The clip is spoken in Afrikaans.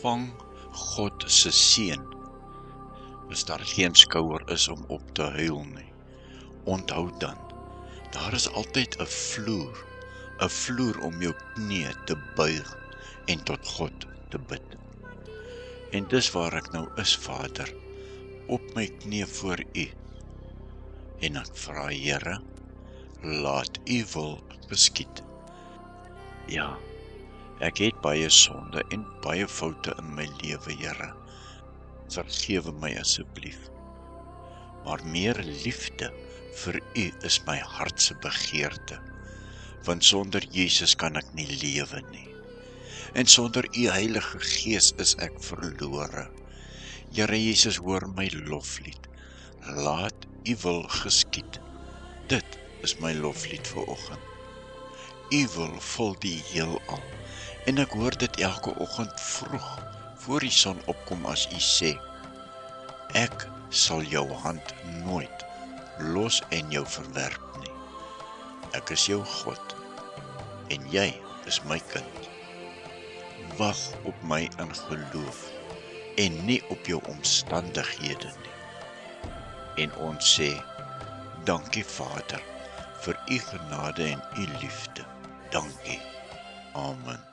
ontvang God se seën, is daar geen skouer is om op te huil nie. Onthou dan, daar is altyd 'n vloer om jou knie te buig en tot God te bid. En dis waar ek nou is, Vader, op my knie voor U, en ek vra, Here, laat U wil geskied. Ja, ek het baie sonde en baie foute in my lewe, Here. Vergewe my asseblief. Maar meer liefde vir U is my hart se begeerte, want sonder Jesus kan ek nie lewe nie. En sonder U Heilige Gees is ek verlore. Here Jesus, hoor my loflied. Laat U wil geskied. Dit is my loflied vir oggend. U wil vul die heelal. En ek hoor dit elke oggend vroeg, voor die son opkom, as U sê, ek sal jou hand nooit los en jou verwerp nie. Ek is jou God, en jy is my kind. Wag op my in geloof, en nie op jou omstandighede nie. En ons sê, dankie Vader, vir U genade en U liefde. Dankie. Amen.